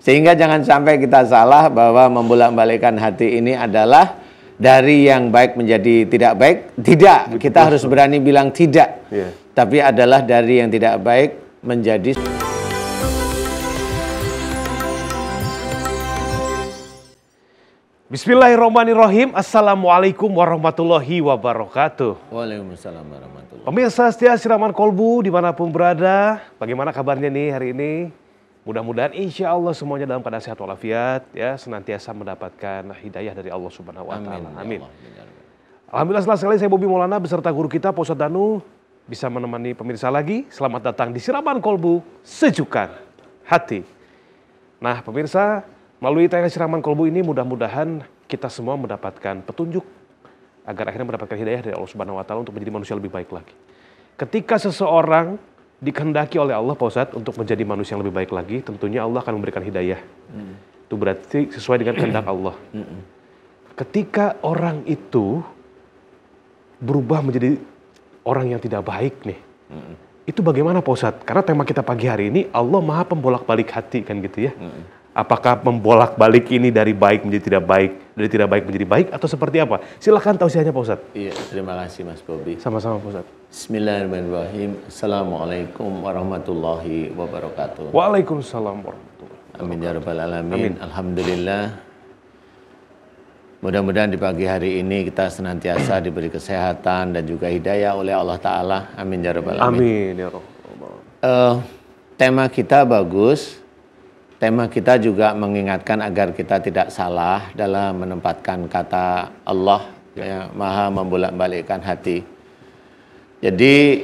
Sehingga jangan sampai kita salah bahwa membolak-balikkan hati ini adalah dari yang baik menjadi tidak baik. Tidak, kita harus berani bilang tidak. Tapi adalah dari yang tidak baik menjadi... Bismillahirrahmanirrahim. Assalamualaikum warahmatullahi wabarakatuh. Waalaikumsalam warahmatullahi wabarakatuh. Pemirsa setia Siraman Kolbu dimanapun berada, bagaimana kabarnya nih hari ini? Mudah-mudahan insya Allah semuanya dalam keadaan sehat walafiat, ya, senantiasa mendapatkan hidayah dari Allah Subhanahu Wa Taala. Amin. Alhamdulillah, senang sekali saya Bobi Maulana beserta guru kita Pak Ustadz Danu bisa menemani pemirsa lagi. Selamat datang di Siraman Kolbu, sejukan hati. Nah pemirsa, melalui tayangan Siraman Kolbu ini mudah-mudahan kita semua mendapatkan petunjuk agar akhirnya mendapatkan hidayah dari Allah Subhanahu Wa Taala untuk menjadi manusia lebih baik lagi. Ketika seseorang dikehendaki oleh Allah, Pak Ustadz, untuk menjadi manusia yang lebih baik lagi, tentunya Allah akan memberikan hidayah. Itu berarti sesuai dengan kehendak Allah. Ketika orang itu berubah menjadi orang yang tidak baik nih, itu bagaimana Pak Ustadz? Karena tema kita pagi hari ini, Allah Maha Pembolak-balik hati, kan gitu ya. Apakah membolak-balik ini dari baik menjadi tidak baik, dari tidak baik menjadi baik, atau seperti apa? Silahkan tausiahnya Pak Ustadz. Iya, terima kasih Mas Bobi. Sama-sama Pak Ustadz. Bismillahirrahmanirrahim. Assalamualaikum warahmatullahi wabarakatuh. Waalaikumsalam warahmatullahi wabarakatuh. Amin ya rabbal alamin. Amin. Alhamdulillah. Mudah-mudahan di pagi hari ini kita senantiasa diberi kesehatan dan juga hidayah oleh Allah Ta'ala. Amin ya rabbal alamin. Amin ya rabbal. Tema kita bagus. Tema kita juga mengingatkan agar kita tidak salah dalam menempatkan kata Allah yang Maha membolak-balikkan hati. Jadi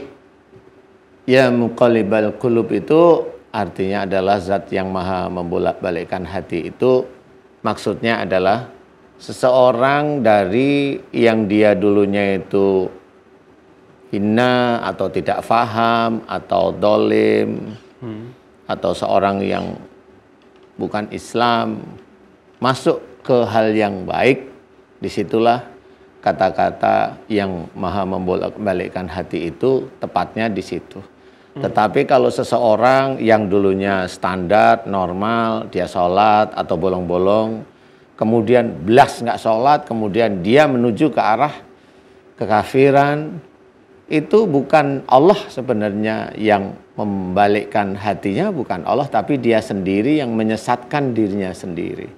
ya muqallibal qulub itu artinya adalah zat yang Maha membolak-balikkan hati. Itu maksudnya adalah seseorang dari yang dia dulunya itu hina atau tidak faham atau dolim atau seorang yang bukan Islam, masuk ke hal yang baik, disitulah kata-kata yang Maha membolak-balikkan hati itu tepatnya di situ. Tetapi kalau seseorang yang dulunya standar, normal, dia sholat atau bolong-bolong, kemudian belas nggak sholat, kemudian dia menuju ke arah kekafiran, itu bukan Allah sebenarnya yang membalikkan hatinya, bukan Allah, tapi dia sendiri yang menyesatkan dirinya sendiri.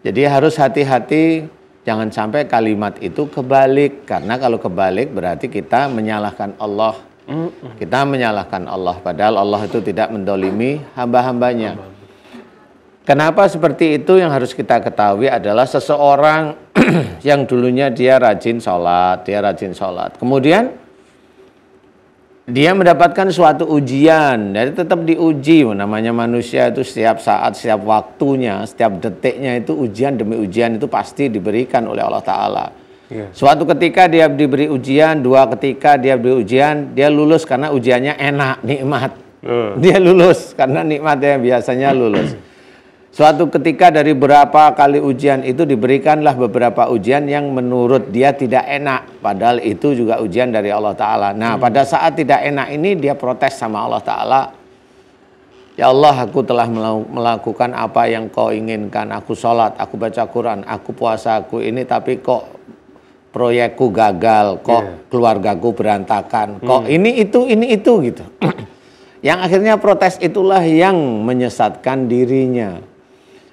Jadi harus hati-hati, jangan sampai kalimat itu kebalik, karena kalau kebalik berarti kita menyalahkan Allah. Kita menyalahkan Allah, padahal Allah itu tidak mendolimi hamba-hambanya. Kenapa seperti itu? Yang harus kita ketahui adalah seseorang yang dulunya dia rajin sholat, kemudian dia mendapatkan suatu ujian, jadi tetap diuji. Namanya manusia itu setiap saat, setiap waktunya, setiap detiknya itu ujian demi ujian itu pasti diberikan oleh Allah Ta'ala. Suatu ketika dia diberi ujian, dua ketika dia diberi ujian, dia lulus karena ujiannya enak, nikmat. Dia lulus karena nikmatnya biasanya lulus. Suatu ketika dari berapa kali ujian itu diberikanlah beberapa ujian yang menurut dia tidak enak. Padahal itu juga ujian dari Allah Ta'ala. Nah pada saat tidak enak ini dia protes sama Allah Ta'ala. Ya Allah, aku telah melakukan apa yang kau inginkan. Aku sholat, aku baca Quran, aku puasa, aku ini, tapi kok proyekku gagal, kok keluargaku berantakan, kok ini itu gitu. Yang akhirnya protes itulah yang menyesatkan dirinya.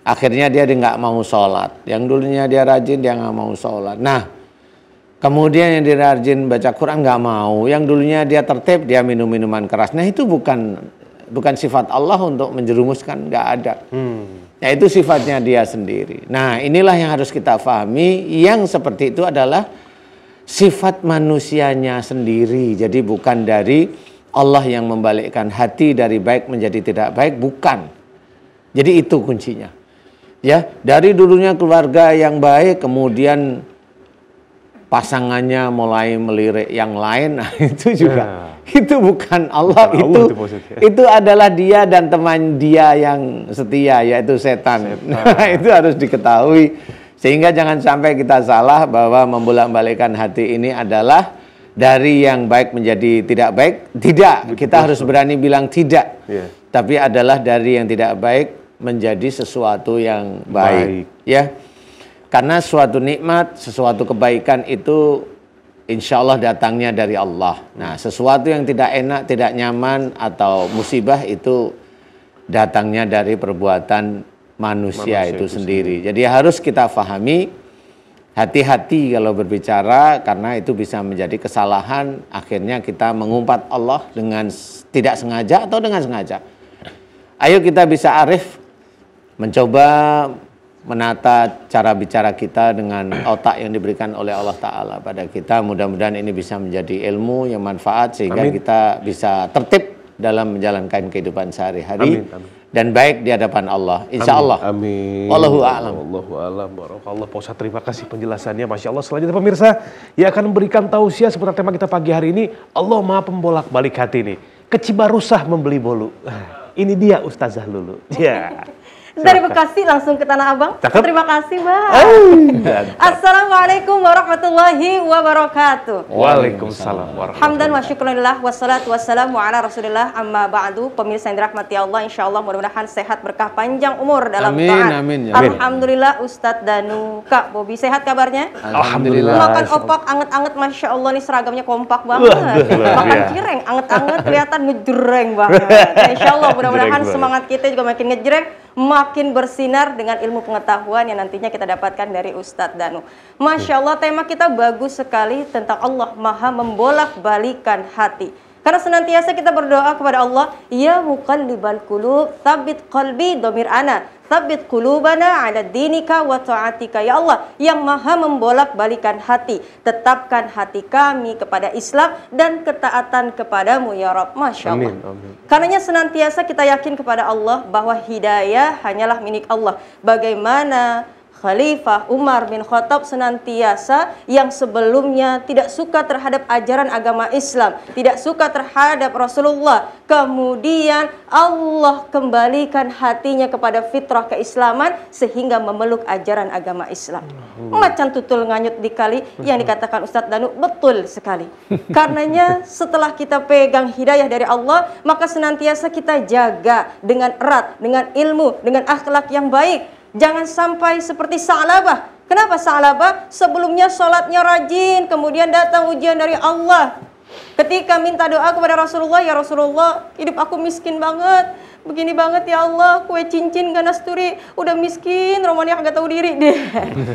Akhirnya dia nggak mau sholat. Yang dulunya dia rajin, dia nggak mau sholat. Nah, kemudian yang dia rajin baca Quran nggak mau. Yang dulunya dia tertib, dia minum minuman keras. Nah itu bukan sifat Allah untuk menjerumuskan, nggak ada. Nah itu sifatnya dia sendiri. Nah inilah yang harus kita pahami. Yang seperti itu adalah sifat manusianya sendiri. Jadi bukan dari Allah yang membalikkan hati dari baik menjadi tidak baik, bukan. Jadi itu kuncinya. Ya, dari dulunya keluarga yang baik, kemudian pasangannya mulai melirik yang lain, nah itu juga itu bukan Allah, itu adalah dia dan teman dia yang setia, yaitu setan. Nah, itu harus diketahui sehingga jangan sampai kita salah bahwa membolak-balikkan hati ini adalah dari yang baik menjadi tidak baik. Tidak, kita harus berani bilang tidak. Tapi adalah dari yang tidak baik menjadi sesuatu yang baik. Ya. Karena suatu nikmat, sesuatu kebaikan itu insya Allah datangnya dari Allah. Nah, sesuatu yang tidak enak, tidak nyaman atau musibah itu datangnya dari perbuatan manusia itu sendiri. Jadi harus kita pahami, hati-hati kalau berbicara karena itu bisa menjadi kesalahan. Akhirnya kita mengumpat Allah dengan tidak sengaja atau dengan sengaja. Ayo kita bisa arif, mencoba menata cara bicara kita dengan otak yang diberikan oleh Allah Ta'ala pada kita. Mudah-mudahan ini bisa menjadi ilmu yang manfaat sehingga kita bisa tertib dalam menjalankan kehidupan sehari-hari dan baik di hadapan Allah. Insya Allah. Amin. Wallahu a'lam. Wallahu a'lam. Barakallah. Pak Ustadz, terima kasih penjelasannya. Masya Allah. Selanjutnya pemirsa yang akan memberikan tausiah seputar tema kita pagi hari ini. Allah Maha Pembolak-balik hati ini. Kecibarusah membeli bolu. Ini dia Ustazah Lulu. Ya. Dari Bekasi langsung ke Tanah Abang. Cakep. Terima kasih, Bang. Assalamualaikum warahmatullahi wabarakatuh. Waalaikumsalam warahmatullahi Hamdan wa syukurillah wassalatu wassalamu ala rasulillah amma ba'du. Pemirsa yang dirahmati Allah, insya Allah mudah-mudahan sehat berkah panjang umur dalam taat. Amin. Alhamdulillah Ustadz Danu, Kak Bobi sehat kabarnya? Alhamdulillah. Makan opak anget-anget, Masya Allah nih seragamnya kompak banget. Makan cireng anget-anget kelihatan ngejreng banget. Nah, insya Allah mudah-mudahan semangat kita juga makin ngejreng, makin bersinar dengan ilmu pengetahuan yang nantinya kita dapatkan dari Ustadz Danu. Masya Allah, tema kita bagus sekali tentang Allah Maha Membolak-balikan hati. Karena senantiasa kita berdoa kepada Allah, Ya Muqallibal Qulub, Tsabbit qalbi dhamir ana, Tsabbit qulubana ala dinika wa ta'atika. Ya Allah, yang Maha Membolak-balikan hati, tetapkan hati kami kepada Islam dan ketaatan kepadamu ya Rabb. Masya Allah. Karenanya senantiasa kita yakin kepada Allah bahwa hidayah hanyalah milik Allah. Bagaimana Khalifah Umar bin Khattab senantiasa yang sebelumnya tidak suka terhadap ajaran agama Islam, tidak suka terhadap Rasulullah, kemudian Allah kembalikan hatinya kepada fitrah keislaman sehingga memeluk ajaran agama Islam. Macan tutul nganyut dikali yang dikatakan Ustadz Danu betul sekali. Karenanya setelah kita pegang hidayah dari Allah, maka senantiasa kita jaga dengan erat, dengan ilmu, dengan akhlak yang baik. Jangan sampai seperti Sa'labah. Kenapa Sa'labah? Sebelumnya sholatnya rajin, kemudian datang ujian dari Allah. Ketika minta doa kepada Rasulullah, ya Rasulullah, hidup aku miskin banget. Begini banget ya Allah, kue cincin ganas turi, udah miskin, Romania kagak tahu diri deh.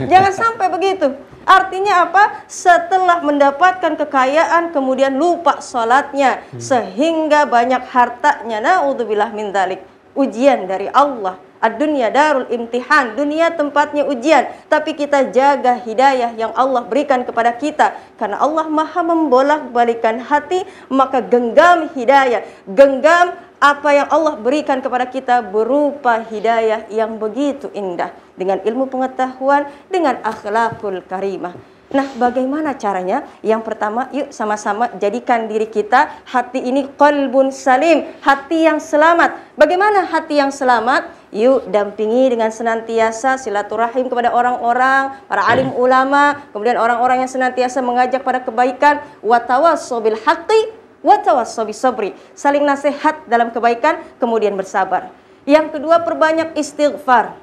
Jangan sampai begitu. Artinya apa? Setelah mendapatkan kekayaan, kemudian lupa sholatnya, sehingga banyak hartanya. Na'udzubillah min dzalik. Ujian dari Allah. Ad-dunya darul imtihan, dunia tempatnya ujian, tapi kita jaga hidayah yang Allah berikan kepada kita. Karena Allah Maha Membolak-balikan hati, maka genggam hidayah, genggam apa yang Allah berikan kepada kita berupa hidayah yang begitu indah, dengan ilmu pengetahuan, dengan akhlakul karimah. Nah, bagaimana caranya? Yang pertama, yuk sama-sama jadikan diri kita hati ini qalbun salim, hati yang selamat. Bagaimana hati yang selamat? Yuk dampingi dengan senantiasa silaturahim kepada orang-orang, para alim ulama, kemudian orang-orang yang senantiasa mengajak pada kebaikan. Wa tawassaw bil haqqi wa tawassaw bis sabri. Saling nasihat dalam kebaikan, kemudian bersabar. Yang kedua, perbanyak istighfar.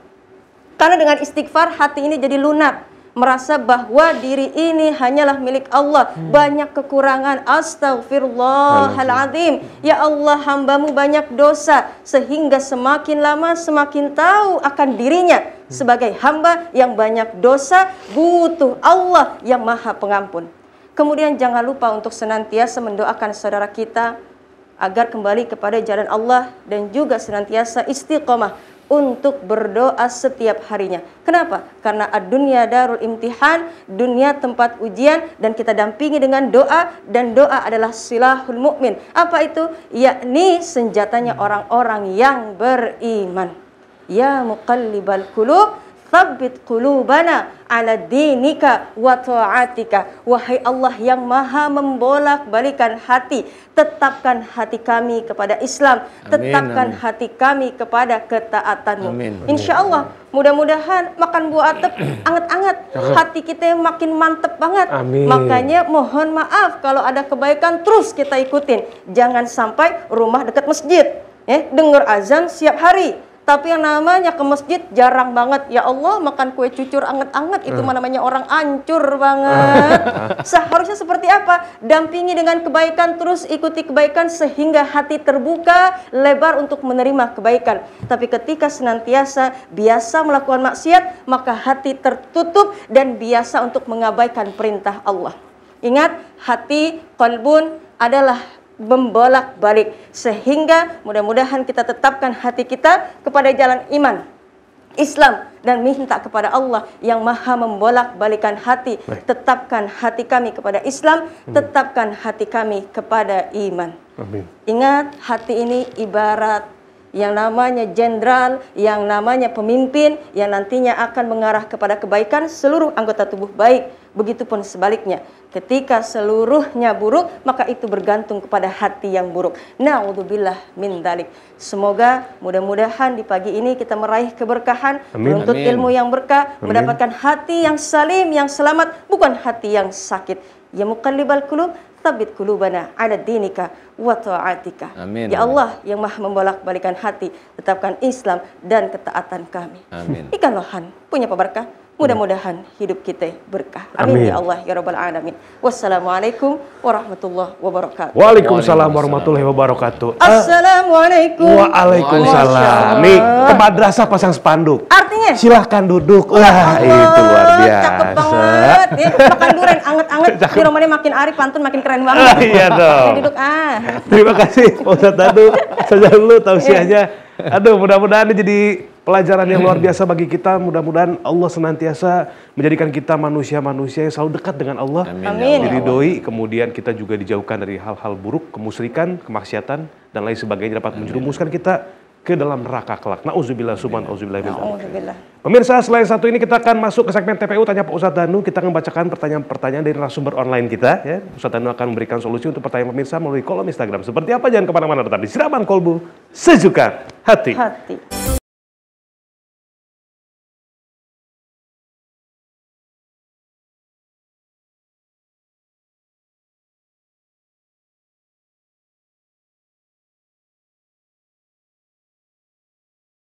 Karena dengan istighfar hati ini jadi lunak, merasa bahwa diri ini hanyalah milik Allah, banyak kekurangan, astagfirullahaladzim, ya Allah hambamu banyak dosa, sehingga semakin lama semakin tahu akan dirinya sebagai hamba yang banyak dosa, butuh Allah yang Maha Pengampun. Kemudian jangan lupa untuk senantiasa mendoakan saudara kita agar kembali kepada jalan Allah dan juga senantiasa istiqomah untuk berdoa setiap harinya. Kenapa? Karena ad-dunya darul imtihan, dunia tempat ujian, dan kita dampingi dengan doa, dan doa adalah silahul mukmin. Apa itu? Yakni senjatanya orang-orang yang beriman. Ya muqallibal qulub, tsabbit qulubana ala dinika wa ta'atika. Wahai Allah yang Maha Membolak-balikan hati, tetapkan hati kami kepada Islam, tetapkan hati kami kepada ketaatan-Mu. Insya Allah, mudah-mudahan makan buah atep anget-anget, hati kita makin mantep banget. Makanya mohon maaf kalau ada kebaikan terus kita ikutin. Jangan sampai rumah dekat masjid, dengar azan siap hari, Tapi yang namanya ke masjid jarang banget. Ya Allah, makan kue cucur anget-anget itu namanya orang ancur banget. Seharusnya seperti apa? Dampingi dengan kebaikan, terus ikuti kebaikan sehingga hati terbuka lebar untuk menerima kebaikan. Tapi ketika senantiasa biasa melakukan maksiat, maka hati tertutup dan biasa untuk mengabaikan perintah Allah. Ingat, hati, qalbun adalah membolak-balik, sehingga mudah-mudahan kita tetapkan hati kita kepada jalan iman, Islam, dan minta kepada Allah yang maha membolak-balikan hati. Tetapkan hati kami kepada Islam, tetapkan hati kami kepada iman. Amin. Ingat, hati ini ibarat yang namanya jenderal, yang namanya pemimpin, yang nantinya akan mengarah kepada kebaikan seluruh anggota tubuh baik. Begitupun sebaliknya, ketika seluruhnya buruk, maka itu bergantung kepada hati yang buruk. Na'udzubillah min dzalik. Semoga mudah-mudahan di pagi ini kita meraih keberkahan, menuntut ilmu yang berkah, mendapatkan hati yang salim, yang selamat, bukan hati yang sakit. Ya muqallibal qulub, tsabbit qulubana 'ala dinika wa ta'atika. Amin. Ya Allah yang maha membolak-balikan hati, tetapkan Islam dan ketaatan kami. Amin. Ikan lohan punya peberkah. Mudah-mudahan hidup kita berkah. Amin, ya Allah ya Rabbal Alamin. Wassalamualaikum warahmatullahi wabarakatuh. Waalaikumsalam warahmatullahi wabarakatuh. Assalamualaikum. Waalaikumsalam. Nih, ke madrasah pasang spanduk. Artinya? Silahkan duduk. Wah, itu luar biasa. Cakep banget. Ya, makan durian anget-anget. Di Ramadan makin ari pantun makin keren banget. Iya dong. Ayo duduk Terima kasih Pak Ustadz Danu. Saja dulu tausiahnya. Aduh, mudah-mudahan ini jadi pelajaran yang luar biasa bagi kita. Mudah-mudahan Allah senantiasa menjadikan kita manusia-manusia yang selalu dekat dengan Allah. Amin. Diridhoi, kemudian kita juga dijauhkan dari hal-hal buruk, kemusyrikan, kemaksiatan, dan lain sebagainya dapat menjerumuskan kita ke dalam neraka kelak. Na'udzubillah, subhanallah. Pemirsa, selain satu ini kita akan masuk ke segmen TPU Tanya Pak Ustadz Danu. Kita akan membacakan pertanyaan-pertanyaan dari narasumber online kita. Ya. Ustadz Danu akan memberikan solusi untuk pertanyaan pemirsa melalui kolom Instagram. Seperti apa? Jangan kemana-mana, tetap di Siraman Kolbu Sejuka Hati.